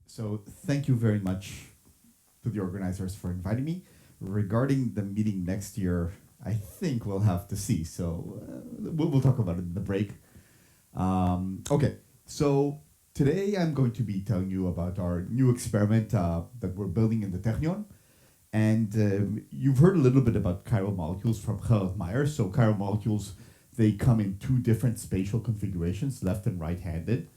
So thank you very much to the organizers for inviting me. Regarding the meeting next year, I think we'll have to see. So we'll talk about it in the break. Okay, so today I'm going to be telling you about our new experiment that we're building in the Technion. And you've heard a little bit about chiral molecules from Gerald Meyer. So chiral molecules, they come in two different spatial configurations, left and right-handed.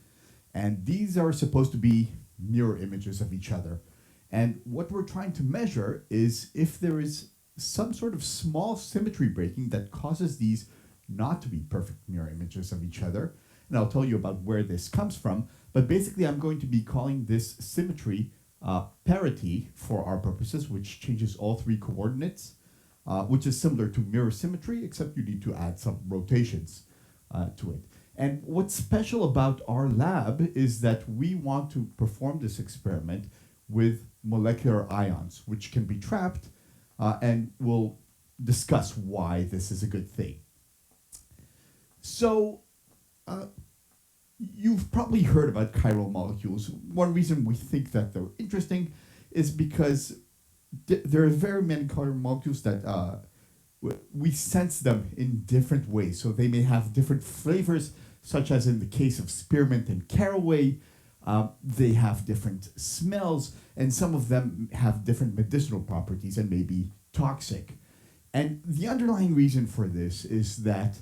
And these are supposed to be mirror images of each other. And what we're trying to measure is if there is some sort of small symmetry breaking that causes these not to be perfect mirror images of each other. And I'll tell you about where this comes from. But basically, I'm going to be calling this symmetry parity for our purposes, which changes all three coordinates, which is similar to mirror symmetry, except you need to add some rotations to it. And what's special about our lab is that we want to perform this experiment with molecular ions, which can be trapped, and we'll discuss why this is a good thing. So, you've probably heard about chiral molecules. One reason we think that they're interesting is because there are very many chiral molecules that we sense them in different ways. So they may have different flavors, such as in the case of spearmint and caraway. They have different smells, and some of them have different medicinal properties and may be toxic. And the underlying reason for this is that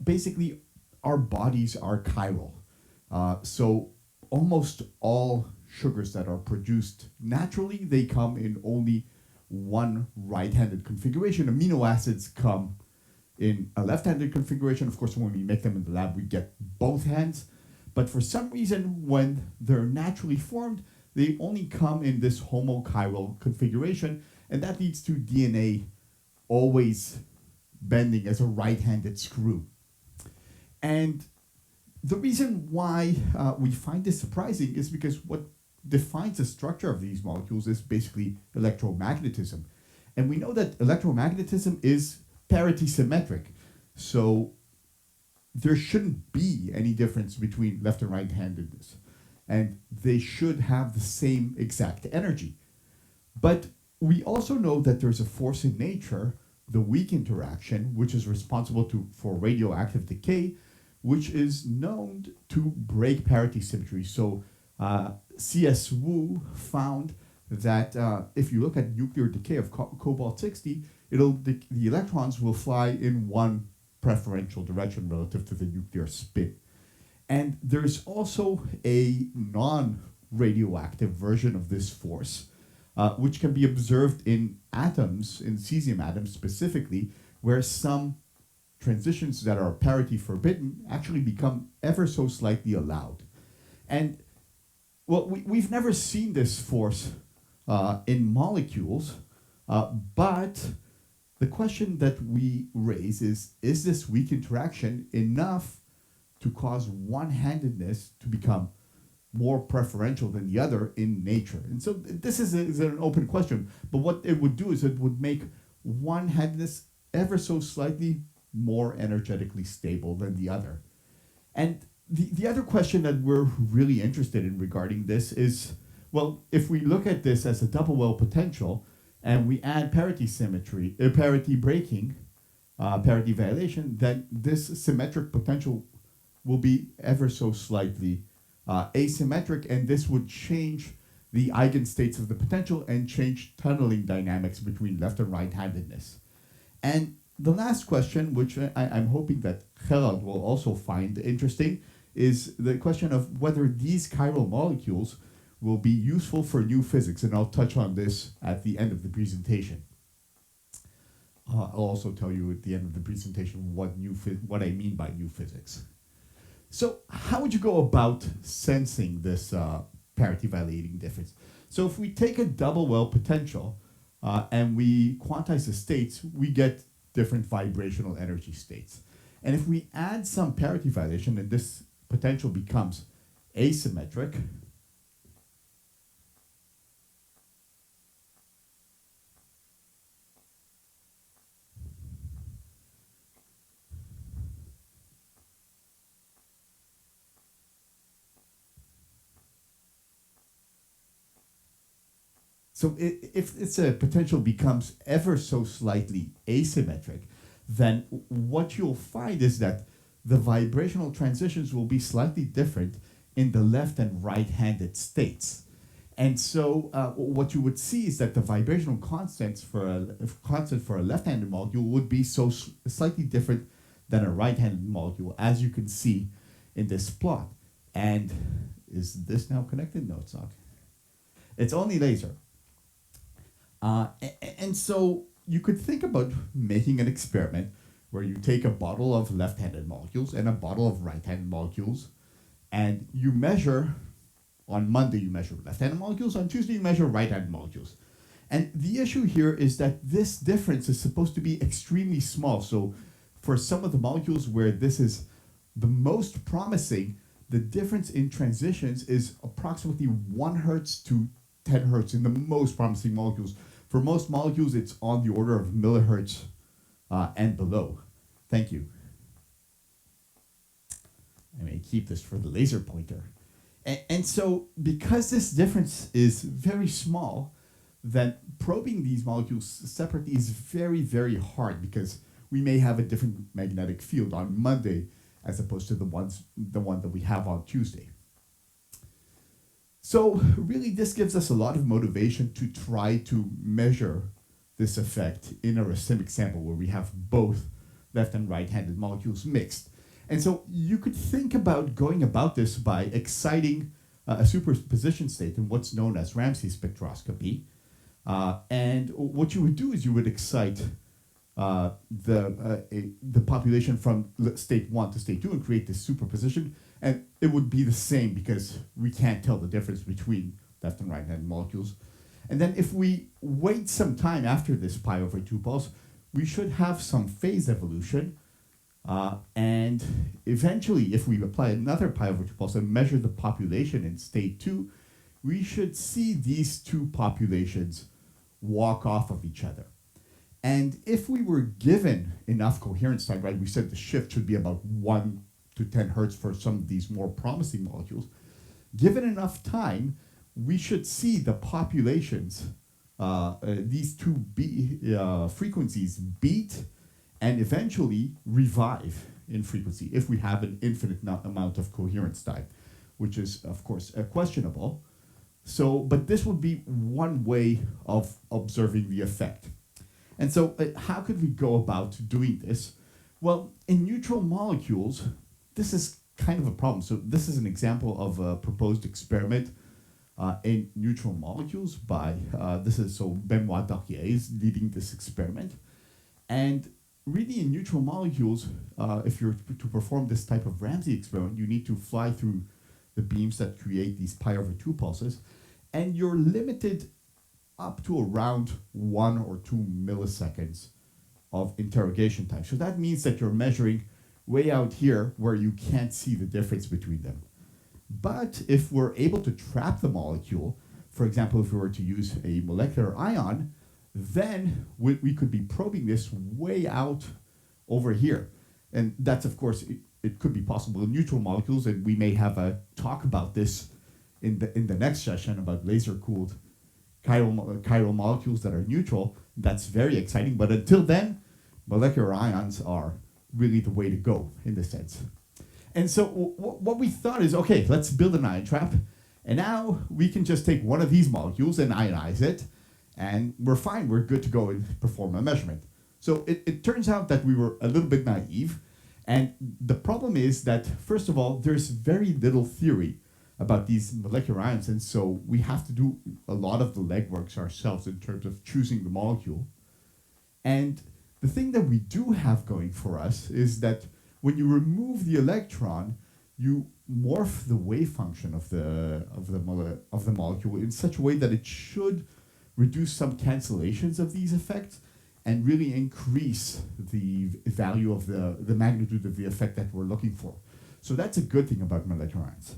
basically our bodies are chiral. So almost all sugars that are produced naturally, they come in only one right-handed configuration. Amino acids come in a left-handed configuration. Of course, when we make them in the lab, we get both hands. But for some reason, when they're naturally formed, they only come in this homochiral configuration, and that leads to DNA always bending as a right-handed screw. And the reason why we find this surprising is because what defines the structure of these molecules is basically electromagnetism. And we know that electromagnetism is parity symmetric. So there shouldn't be any difference between left and right-handedness. And they should have the same exact energy. But we also know that there's a force in nature, the weak interaction, which is responsible for radioactive decay, which is known to break parity symmetry. So C.S. Wu found that if you look at nuclear decay of cobalt-60, the electrons will fly in one preferential direction relative to the nuclear spin. And there's also a non-radioactive version of this force, which can be observed in atoms, in cesium atoms specifically, where some transitions that are parity forbidden actually become ever so slightly allowed. And well, we've never seen this force in molecules, but the question that we raise is this weak interaction enough to cause one-handedness to become more preferential than the other in nature? And so this is an open question, but what it would do is it would make one-handedness ever so slightly more energetically stable than the other. And the other question that we're really interested in regarding this is, well, if we look at this as a double well potential and we add parity symmetry, parity breaking, parity violation, then this symmetric potential will be ever so slightly asymmetric, and this would change the eigenstates of the potential and change tunneling dynamics between left and right-handedness. And the last question, which I'm hoping that Gerald will also find interesting, is the question of whether these chiral molecules will be useful for new physics, and I'll touch on this at the end of the presentation. I'll also tell you at the end of the presentation what I mean by new physics. So how would you go about sensing this parity violating difference? So if we take a double well potential and we quantize the states, we get different vibrational energy states. And if we add some parity violation, then this potential becomes asymmetric. So if its potential becomes ever so slightly asymmetric, then what you'll find is that the vibrational transitions will be slightly different in the left and right-handed states. And so what you would see is that the vibrational constants for a left-handed molecule would be slightly different than a right-handed molecule, as you can see in this plot. And is this now connected? No, it's not. It's only laser. And so you could think about making an experiment where you take a bottle of left-handed molecules and a bottle of right-handed molecules, and you measure, on Monday you measure left-handed molecules, on Tuesday you measure right-handed molecules. And the issue here is that this difference is supposed to be extremely small. So for some of the molecules where this is the most promising, the difference in transitions is approximately 1 hertz to 10 hertz in the most promising molecules. For most molecules, it's on the order of millihertz and below. Thank you. I may keep this for the laser pointer. And so because this difference is very small, then probing these molecules separately is very, very hard, because we may have a different magnetic field on Monday as opposed to the one that we have on Tuesday. So really this gives us a lot of motivation to try to measure this effect in a racemic sample where we have both left and right-handed molecules mixed. And so you could think about going about this by exciting a superposition state in what's known as Ramsey spectroscopy. And what you would do is you would excite the population from state 1 to state 2 and create this superposition. And it would be the same because we can't tell the difference between left and right-handed molecules. And then if we wait some time after this pi/2 pulse, we should have some phase evolution. And eventually, if we apply another pi/2 pulse and measure the population in state 2, we should see these two populations walk off of each other. And if we were given enough coherence time, right, we said the shift should be about 1 to 10 hertz for some of these more promising molecules. Given enough time, we should see the populations, these two frequencies beat and eventually revive in frequency if we have an infinite amount of coherence time, which is, of course, questionable. So, but this would be one way of observing the effect. And so how could we go about doing this? Well, in neutral molecules, this is kind of a problem. So this is an example of a proposed experiment in neutral molecules by, Benoit Darrier is leading this experiment. And really in neutral molecules, if you're to perform this type of Ramsey experiment, you need to fly through the beams that create these pi/2 pulses, and you're limited up to around 1 or 2 milliseconds of interrogation time. So that means that you're measuring way out here where you can't see the difference between them. But if we're able to trap the molecule, for example, if we were to use a molecular ion, then we could be probing this way out over here. And that's, of course, it could be possible in neutral molecules, and we may have a talk about this in the next session about laser-cooled chiral molecules that are neutral. That's very exciting, but until then, molecular ions are really the way to go in this sense. And so what we thought is, okay, let's build an ion trap, and now we can just take one of these molecules and ionize it, and we're fine, we're good to go and perform a measurement. So it turns out that we were a little bit naive, and the problem is that, first of all, there's very little theory about these molecular ions, and so we have to do a lot of the legwork ourselves in terms of choosing the molecule. And the thing that we do have going for us is that when you remove the electron, you morph the wave function of the molecule in such a way that it should reduce some cancellations of these effects and really increase the value of the magnitude of the effect that we're looking for. So that's a good thing about molecular ions.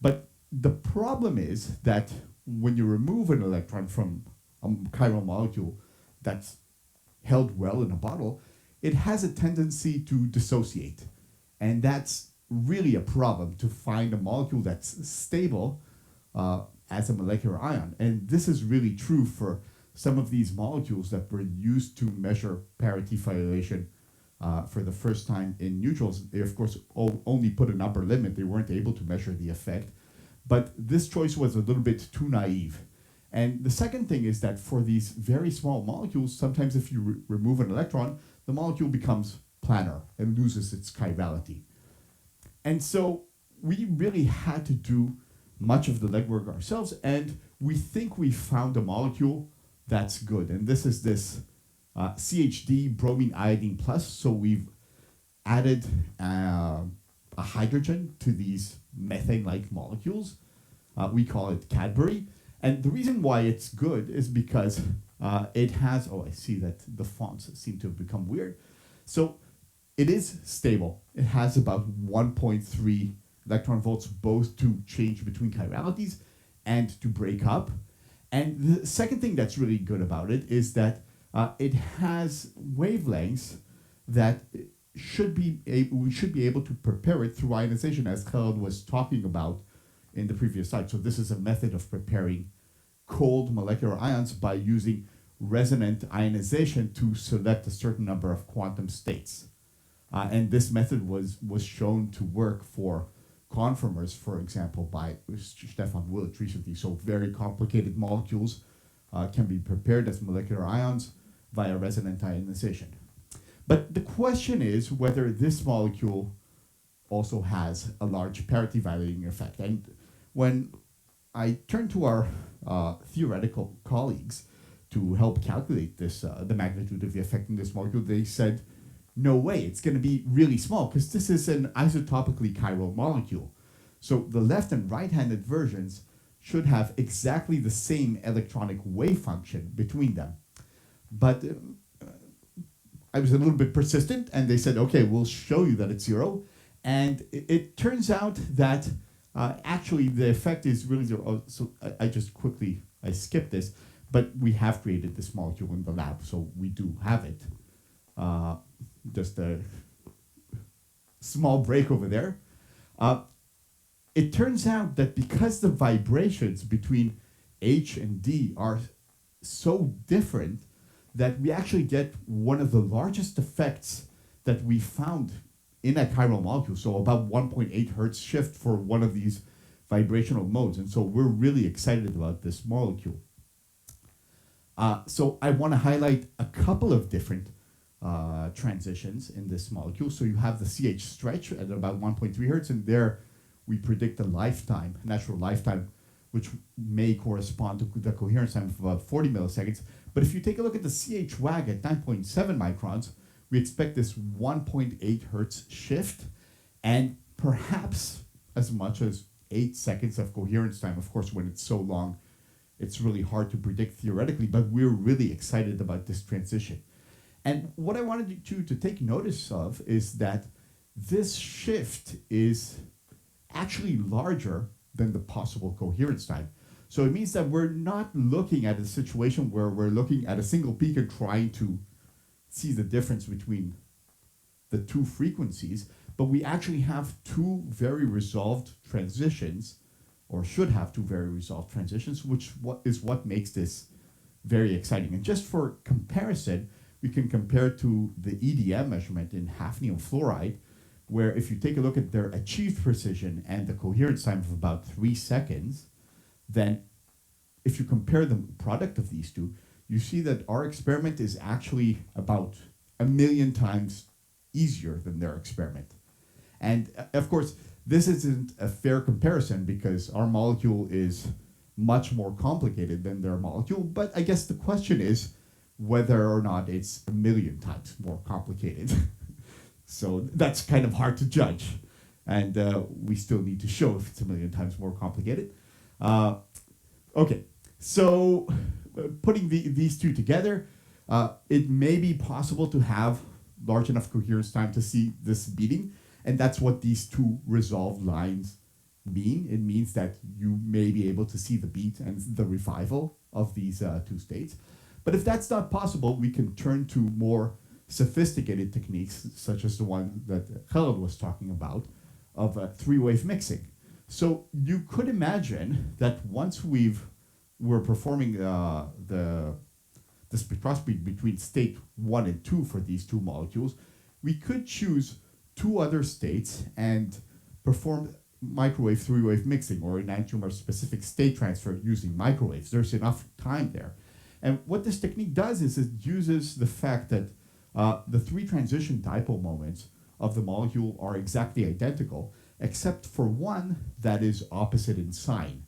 But the problem is that when you remove an electron from a chiral molecule that's held well in a bottle, it has a tendency to dissociate. And that's really a problem, to find a molecule that's stable as a molecular ion. And this is really true for some of these molecules that were used to measure parity violation for the first time in neutrals. They, of course, only put an upper limit. They weren't able to measure the effect. But this choice was a little bit too naive. And the second thing is that for these very small molecules, sometimes if you remove an electron, the molecule becomes planar and loses its chirality. And so we really had to do much of the legwork ourselves, and we think we found a molecule that's good. And this is this CHD bromine iodine plus. So we've added a hydrogen to these methane-like molecules. We call it CHDBrI. And the reason why it's good is because it has, I see that the fonts seem to have become weird. So it is stable. It has about 1.3 electron volts, both to change between chiralities and to break up. And the second thing that's really good about it is that it has wavelengths that we should be able to prepare it through ionization, as Gerald was talking about in the previous slide. So this is a method of preparing cold molecular ions by using resonant ionization to select a certain number of quantum states. And this method was shown to work for conformers, for example, by Stefan Willett recently. So very complicated molecules can be prepared as molecular ions via resonant ionization. But the question is whether this molecule also has a large parity violating effect. And when I turned to our theoretical colleagues to help calculate this, the magnitude of the effect in this molecule, they said, no way, it's going to be really small because this is an isotopically chiral molecule. So the left and right-handed versions should have exactly the same electronic wave function between them. But I was a little bit persistent, and they said, okay, we'll show you that it's zero. And it turns out that actually the effect is really zero. So I skipped this, but we have created this molecule in the lab, so we do have it. Just a small break over there. It turns out that because the vibrations between H and D are so different, that we actually get one of the largest effects that we found in a chiral molecule. So about 1.8 hertz shift for one of these vibrational modes. And so we're really excited about this molecule. So I want to highlight a couple of different transitions in this molecule. So you have the CH stretch at about 1.3 hertz, and there we predict a lifetime, natural lifetime, which may correspond to the coherence time of about 40 milliseconds. But if you take a look at the CH WAG at 9.7 microns, we expect this 1.8 hertz shift, and perhaps as much as 8 seconds of coherence time. Of course, when it's so long, it's really hard to predict theoretically, but we're really excited about this transition. And what I wanted you to take notice of is that this shift is actually larger than the possible coherence time. So it means that we're not looking at a situation where we're looking at a single peak and trying to see the difference between the two frequencies, but we actually have two very resolved transitions, or should have two very resolved transitions, which is what makes this very exciting. And just for comparison, we can compare to the EDM measurement in hafnium fluoride, where if you take a look at their achieved precision and the coherence time of about 3 seconds, then if you compare the product of these two, you see that our experiment is actually about 1 million times easier than their experiment. And of course, this isn't a fair comparison because our molecule is much more complicated than their molecule, but I guess the question is whether or not it's 1 million times more complicated. So that's kind of hard to judge. And we still need to show if it's 1 million times more complicated. Okay, so putting these two together, it may be possible to have large enough coherence time to see this beating. And that's what these two resolved lines mean. It means that you may be able to see the beat and the revival of these two states. But if that's not possible, we can turn to more sophisticated techniques, such as the one that Gerald was talking about, of three-wave mixing. So you could imagine that once we're performing the spectroscopy between state 1 and 2 for these two molecules, we could choose two other states and perform microwave three-wave mixing, or in enantiomer specific state transfer using microwaves. There's enough time there. And what this technique does is it uses the fact that the three transition dipole moments of the molecule are exactly identical, except for one that is opposite in sign.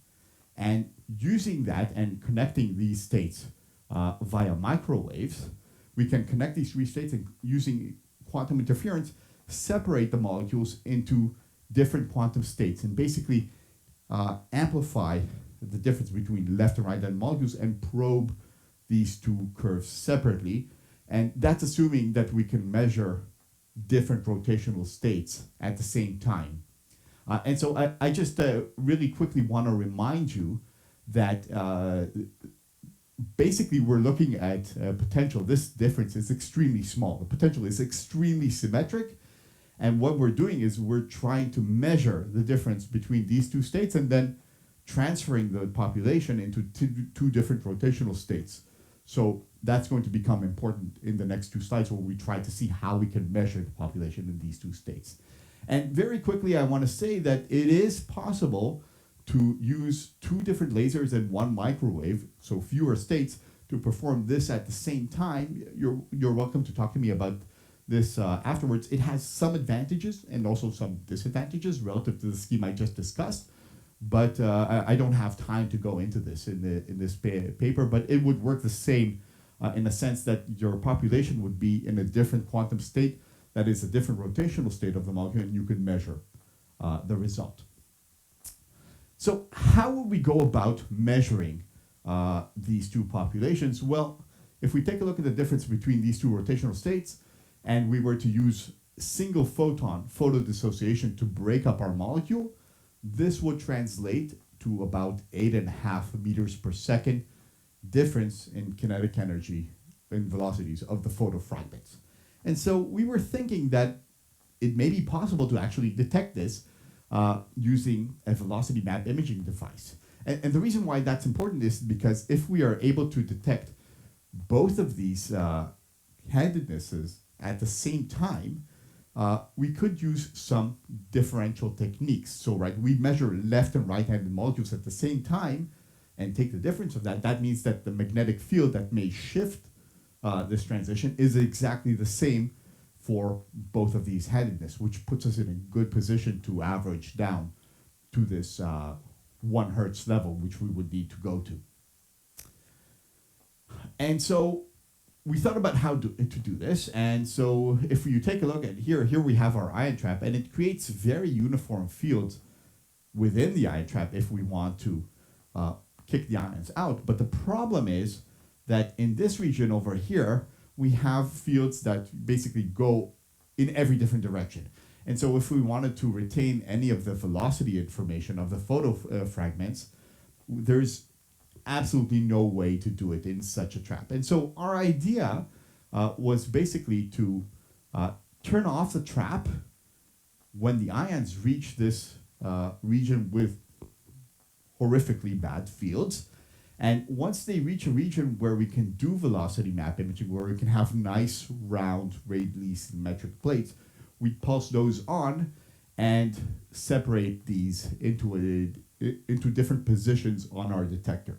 And using that and connecting these states via microwaves, we can connect these three states and using quantum interference, separate the molecules into different quantum states and basically amplify the difference between left and right hand molecules and probe these two curves separately. And that's assuming that we can measure different rotational states at the same time. And so I just really quickly want to remind you that basically we're looking at potential. This difference is extremely small. The potential is extremely symmetric. And what we're doing is we're trying to measure the difference between these two states and then transferring the population into two different rotational states. So that's going to become important in the next two slides, where we try to see how we can measure the population in these two states. And very quickly, I want to say that it is possible to use two different lasers and one microwave, so fewer states, to perform this at the same time. You're welcome to talk to me about this afterwards. It has some advantages and also some disadvantages relative to the scheme I just discussed, but I don't have time to go into this in this paper, but it would work the same in the sense that your population would be in a different quantum state, that is a different rotational state of the molecule, and you can measure the result. So how would we go about measuring these two populations? Well, if we take a look at the difference between these two rotational states, and we were to use single photon photodissociation to break up our molecule, this would translate to about 8.5 meters per second difference in kinetic energy and velocities of the photofragments. And so we were thinking that it may be possible to actually detect this using a velocity map imaging device. And the reason why that's important is because if we are able to detect both of these handednesses at the same time, we could use some differential techniques. So, right, we measure left and right-handed molecules at the same time and take the difference of that. That means that the magnetic field that may shift this transition is exactly the same for both of these handedness, which puts us in a good position to average down to this 1 hertz level, which we would need to go to. And so we thought about how to do this. And so if you take a look at here we have our ion trap, and it creates very uniform fields within the ion trap if we want to kick the ions out. But the problem is that in this region over here, we have fields that basically go in every different direction. And so if we wanted to retain any of the velocity information of the photo fragments, there's absolutely no way to do it in such a trap. And so our idea was basically to turn off the trap when the ions reach this region with horrifically bad fields. And once they reach a region where we can do velocity map imaging, where we can have nice, round, radially symmetric plates, we pulse those on and separate these into different positions on our detector.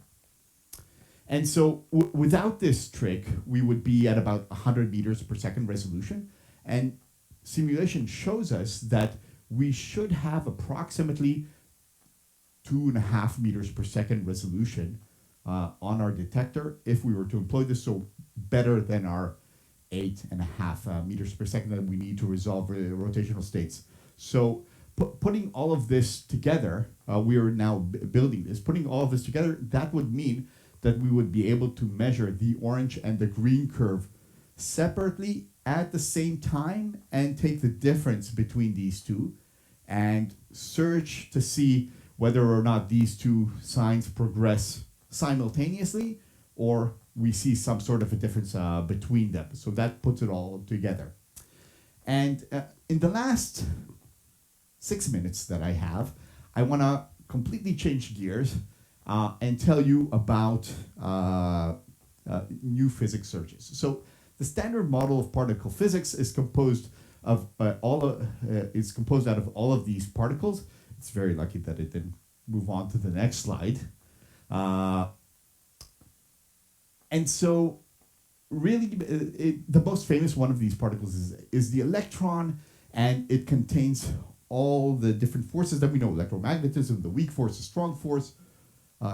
And so without this trick, we would be at about 100 meters per second resolution. And simulation shows us that we should have approximately 2.5 meters per second resolution on our detector if we were to employ this, so better than our 8.5 meters per second that we need to resolve rotational states. So putting all of this together, we are now building this. Putting all of this together, that would mean that we would be able to measure the orange and the green curve separately at the same time and take the difference between these two and search to see whether or not these two signs progress simultaneously or we see some sort of a difference between them. So that puts it all together. And in the last 6 minutes that I have, I want to completely change gears and tell you about new physics searches. So the standard model of particle physics is composed of is composed out of all of these particles. It's very lucky that it didn't move on to the next slide. And so really, the most famous one of these particles is the electron, and it contains all the different forces that we know: electromagnetism, the weak force, the strong force.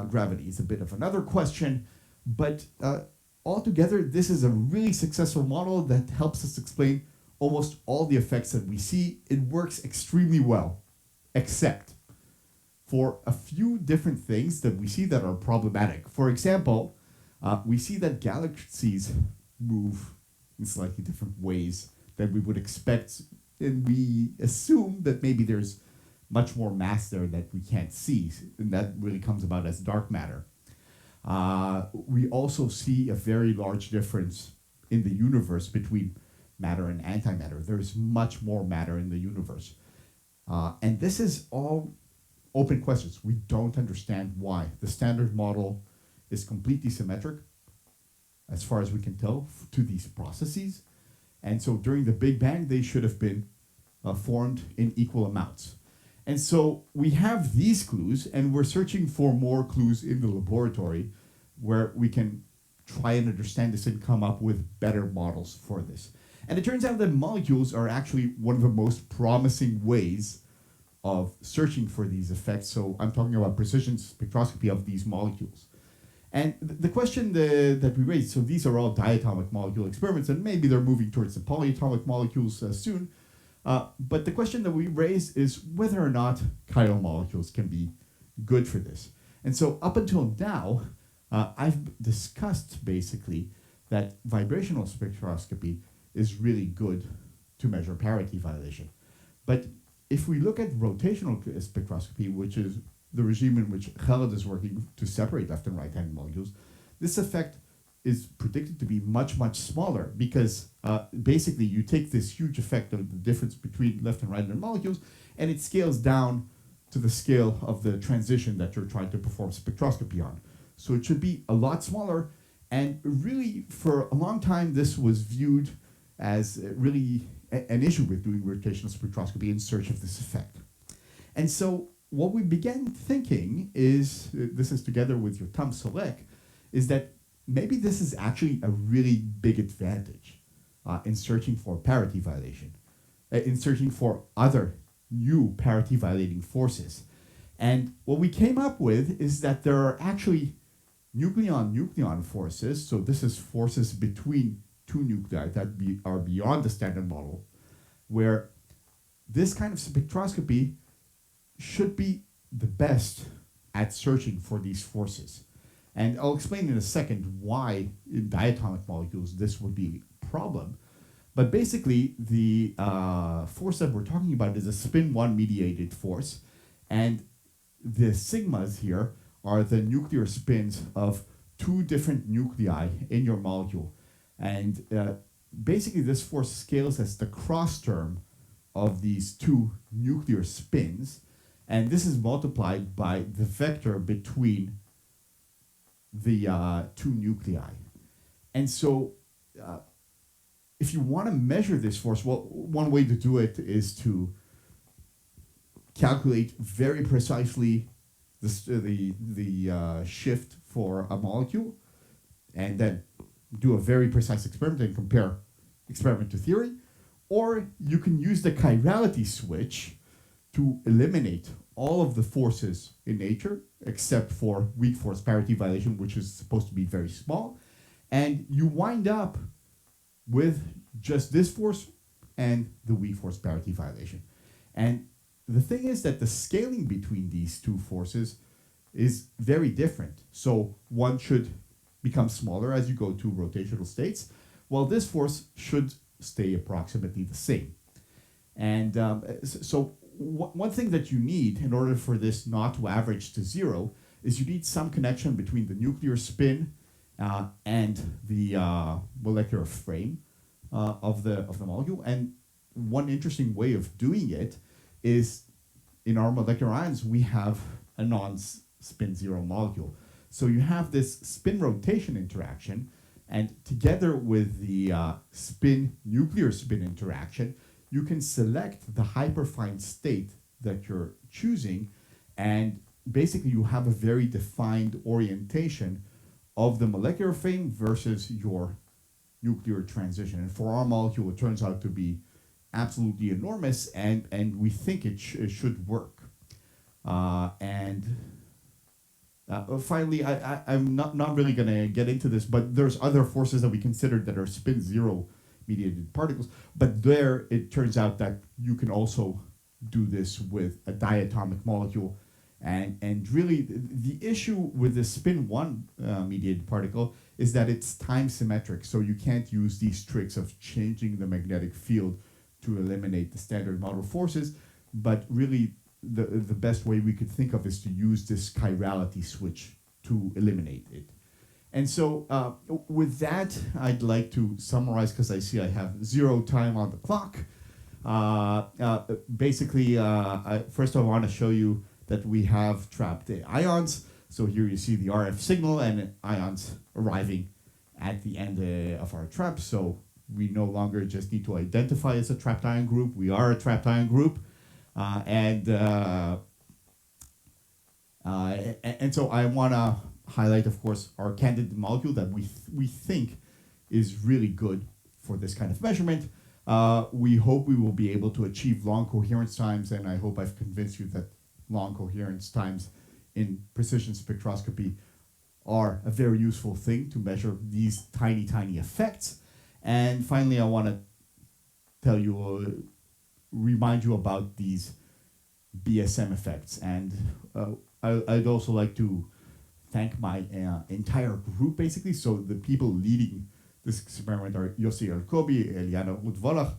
Gravity is a bit of another question, but altogether, this is a really successful model that helps us explain almost all the effects that we see. It works extremely well, except for a few different things that we see that are problematic. For example, we see that galaxies move in slightly different ways than we would expect, and we assume that maybe there's much more mass there that we can't see, and that really comes about as dark matter. We also see a very large difference in the universe between matter and antimatter. There's much more matter in the universe. And this is all open questions. We don't understand why. The standard model is completely symmetric, as far as we can tell, to these processes. And so during the Big Bang, they should have been formed in equal amounts. And so we have these clues, and we're searching for more clues in the laboratory where we can try and understand this and come up with better models for this. And it turns out that molecules are actually one of the most promising ways of searching for these effects. So I'm talking about precision spectroscopy of these molecules. And the question that we raised, so these are all diatomic molecule experiments, and maybe they're moving towards the polyatomic molecules soon. But the question that we raise is whether or not chiral molecules can be good for this. And so up until now, I've discussed basically that vibrational spectroscopy is really good to measure parity violation. But if we look at rotational spectroscopy, which is the regime in which Khaled is working to separate left and right-hand molecules, this effect is predicted to be much, much smaller because basically you take this huge effect of the difference between left and right-hand molecules, and it scales down to the scale of the transition that you're trying to perform spectroscopy on. So it should be a lot smaller, and really for a long time this was viewed as really an issue with doing rotational spectroscopy in search of this effect. And so what we began thinking is, this is together with Yotam Solek, is that maybe this is actually a really big advantage in searching for parity violation, in searching for other new parity violating forces. And what we came up with is that there are actually nucleon-nucleon forces, so this is forces between two nuclei that are beyond the standard model, where this kind of spectroscopy should be the best at searching for these forces. And I'll explain in a second why in diatomic molecules this would be a problem. But basically, the force that we're talking about is a spin-1 mediated force, and the sigmas here are the nuclear spins of two different nuclei in your molecule. And basically this force scales as the cross term of these two nuclear spins, and this is multiplied by the vector between the two nuclei. And so if you want to measure this force, well, one way to do it is to calculate very precisely the shift for a molecule, and then do a very precise experiment and compare experiment to theory. Or you can use the chirality switch to eliminate all of the forces in nature, except for weak force parity violation, which is supposed to be very small. And you wind up with just this force and the weak force parity violation. And the thing is that the scaling between these two forces is very different. So one should become smaller as you go to rotational states, while this force should stay approximately the same. And so one thing that you need in order for this not to average to zero is you need some connection between the nuclear spin and the molecular frame of the molecule. And one interesting way of doing it is in our molecular ions, we have a non-spin zero molecule. So you have this spin rotation interaction, and together with the spin nuclear spin interaction, you can select the hyperfine state that you're choosing, and basically you have a very defined orientation of the molecular frame versus your nuclear transition. And for our molecule, it turns out to be absolutely enormous, and we think it should work. Finally, I'm not really going to get into this, but there's other forces that we considered that are spin zero mediated particles. But there, it turns out that you can also do this with a diatomic molecule. And really, the issue with the spin one mediated particle is that it's time symmetric. So you can't use these tricks of changing the magnetic field to eliminate the standard model forces. But really, the best way we could think of is to use this chirality switch to eliminate it. And so with that, I'd like to summarize, because I see I have 0 time on the clock. Basically, first I want to show you that we have trapped ions. So here you see the RF signal and ions arriving at the end of our trap. So we no longer just need to identify as a trapped ion group. We are a trapped ion group. And so I want to highlight, of course, our candidate molecule that we think is really good for this kind of measurement. We hope we will be able to achieve long coherence times, and I hope I've convinced you that long coherence times in precision spectroscopy are a very useful thing to measure these tiny, tiny effects. And finally, I want to tell you, remind you about these BSM effects. And I'd also like to thank my entire group, basically. So the people leading this experiment are Yossi Elkobi, Eliana Udvolach,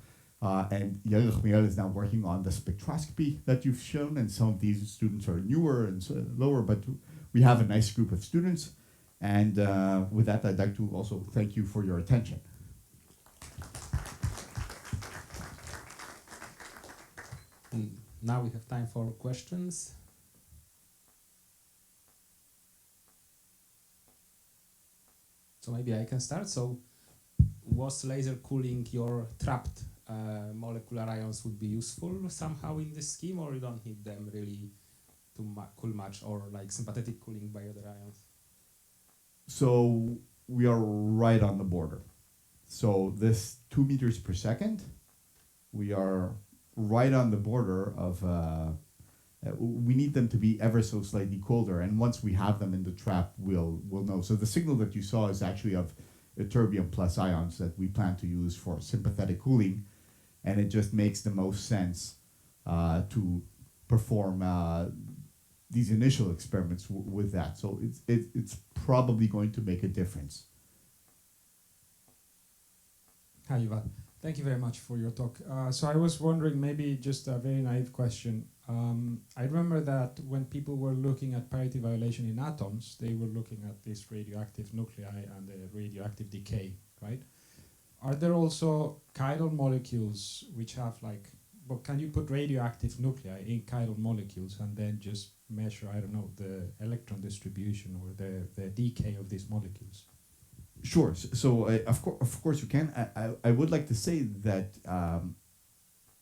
and Yair Chmiel is now working on the spectroscopy that you've shown, and some of these students are newer and lower, but we have a nice group of students. And with that, I'd like to also thank you for your attention. Now we have time for questions. So maybe I can start. So was laser cooling your trapped molecular ions would be useful somehow in this scheme, or you don't need them really to cool much, or like sympathetic cooling by other ions? So we are right on the border. So this 2 meters per second, we are right on the border of, we need them to be ever so slightly colder, and once we have them in the trap, we'll know. So the signal that you saw is actually of ytterbium plus ions that we plan to use for sympathetic cooling, and it just makes the most sense to perform these initial experiments with that. So it's probably going to make a difference. Hi, Yuval. Thank you very much for your talk. So I was wondering, maybe just a very naive question. I remember that when people were looking at parity violation in atoms, they were looking at this radioactive nuclei and the radioactive decay, right? Are there also chiral molecules which have like, well, can you put radioactive nuclei in chiral molecules and then just measure, I don't know, the electron distribution or the decay of these molecules? Sure. So of course you can. I would like to say that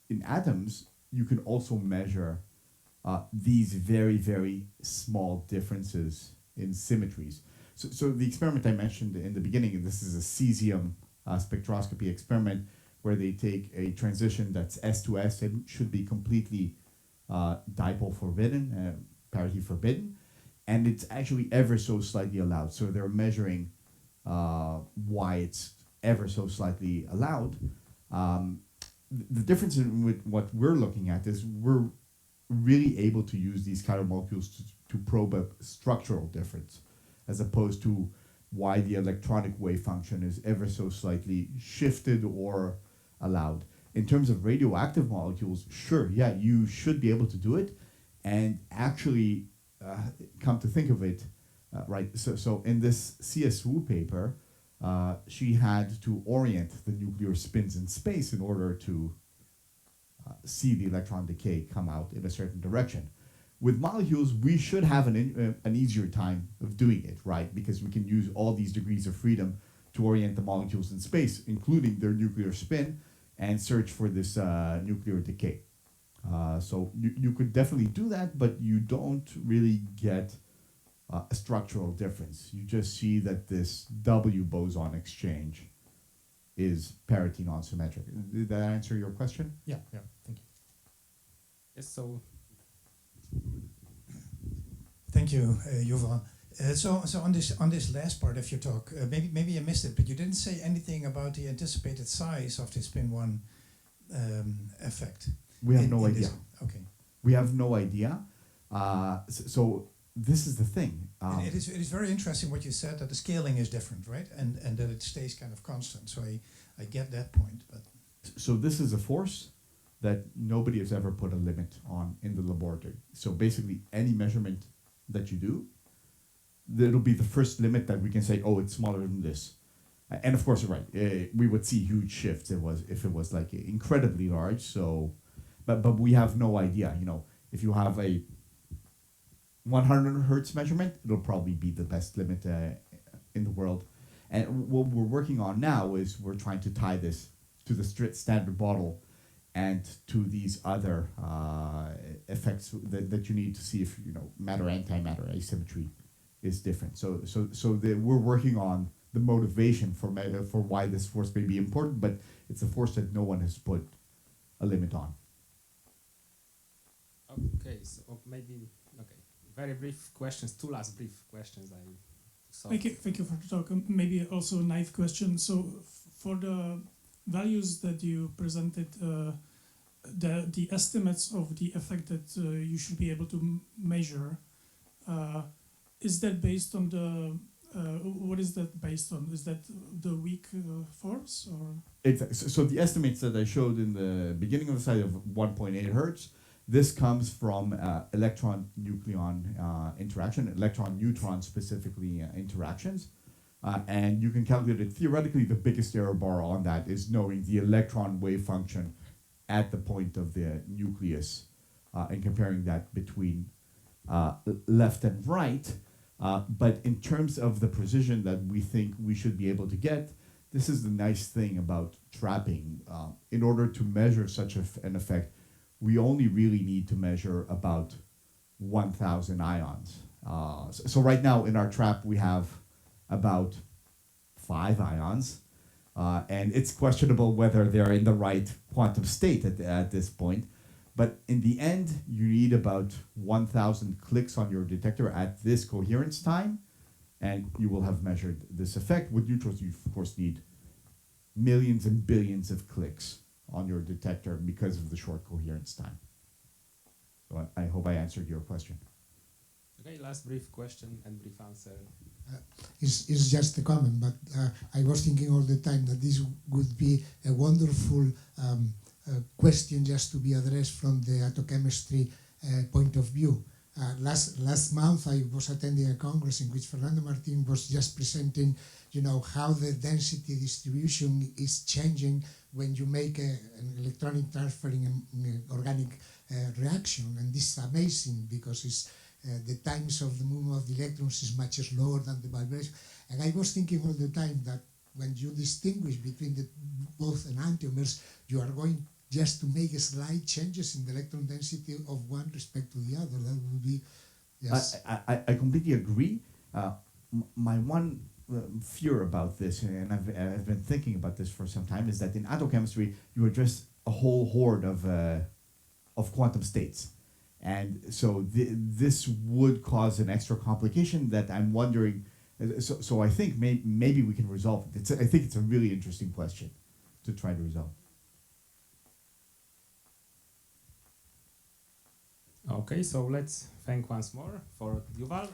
in atoms, you can also measure these very, very small differences in symmetries. So the experiment I mentioned in the beginning, this is a cesium spectroscopy experiment where they take a transition that's S to S and should be completely dipole forbidden, parity forbidden, and it's actually ever so slightly allowed. So they're measuring why it's ever so slightly allowed. The difference with what we're looking at is we're really able to use these chiral molecules to probe a structural difference, as opposed to why the electronic wave function is ever so slightly shifted or allowed. In terms of radioactive molecules, sure, yeah, you should be able to do it. And actually, come to think of it, right, so in this C.S. Wu paper, she had to orient the nuclear spins in space in order to see the electron decay come out in a certain direction. With molecules, we should have an easier time of doing it, right? Because we can use all these degrees of freedom to orient the molecules in space, including their nuclear spin, and search for this nuclear decay. So you could definitely do that, but you don't really get a structural difference. You just see that this W boson exchange is parity non-symmetric. Did that answer your question? Yeah, thank you. Yes, so Thank you, Yuval. So on this last part of your talk, maybe I missed it, but you didn't say anything about the anticipated size of the spin one effect. We have no idea. Okay. We have no idea. So this is the thing. It is very interesting what you said, that the scaling is different, right? And that it stays kind of constant. So I get that point. But so this is a force that nobody has ever put a limit on in the laboratory. So basically, any measurement that you do, that'll be the first limit that we can say, oh, it's smaller than this. And of course, you're right. We would see huge shifts. If it was like incredibly large. So, but we have no idea. You know, if you have a 100 hertz measurement, it'll probably be the best limit in the world. And what we're working on now is we're trying to tie this to the standard model and to these other effects that you need to see if, you know, matter-antimatter asymmetry is different. So we're working on the motivation for why this force may be important, but it's a force that no one has put a limit on. okay, so maybe very brief questions. Two last brief questions. Thank you for the talk. Maybe also a naive question. So for the values that you presented, the estimates of the effect that you should be able to measure, is that based on the what is that based on? Is that the weak force or? So the estimates that I showed in the beginning of the slide of 1.8 hertz, this comes from electron-nucleon interaction, electron-neutron specifically interactions. And you can calculate it. Theoretically, the biggest error bar on that is knowing the electron wave function at the point of the nucleus and comparing that between left and right. But in terms of the precision that we think we should be able to get, this is the nice thing about trapping. In order to measure such an effect, we only really need to measure about 1,000 ions. So right now in our trap, we have about 5 ions. And it's questionable whether they're in the right quantum state at this point. But in the end, you need about 1,000 clicks on your detector at this coherence time, and you will have measured this effect. With neutrons, you of course need millions and billions of clicks on your detector because of the short coherence time. So I hope I answered your question. Okay, last brief question and brief answer. It's just a comment, but I was thinking all the time that this would be a wonderful question just to be addressed from the atochemistry point of view. Last month I was attending a congress in which Fernando Martin was just presenting, you know, how the density distribution is changing when you make an electronic transfer in an organic reaction, and this is amazing because it's the times of the movement of the electrons is much slower than the vibration. And I was thinking all the time that when you distinguish between both enantiomers, you are going just to make slight changes in the electron density of one respect to the other. That would be, yes. I completely agree. My one fear about this, and I've been thinking about this for some time, is that in atochemistry, you address a whole horde of quantum states. And so this would cause an extra complication that I'm wondering. So I think maybe we can resolve it. I think it's a really interesting question to try to resolve. Okay, so let's thank once more for Yuval.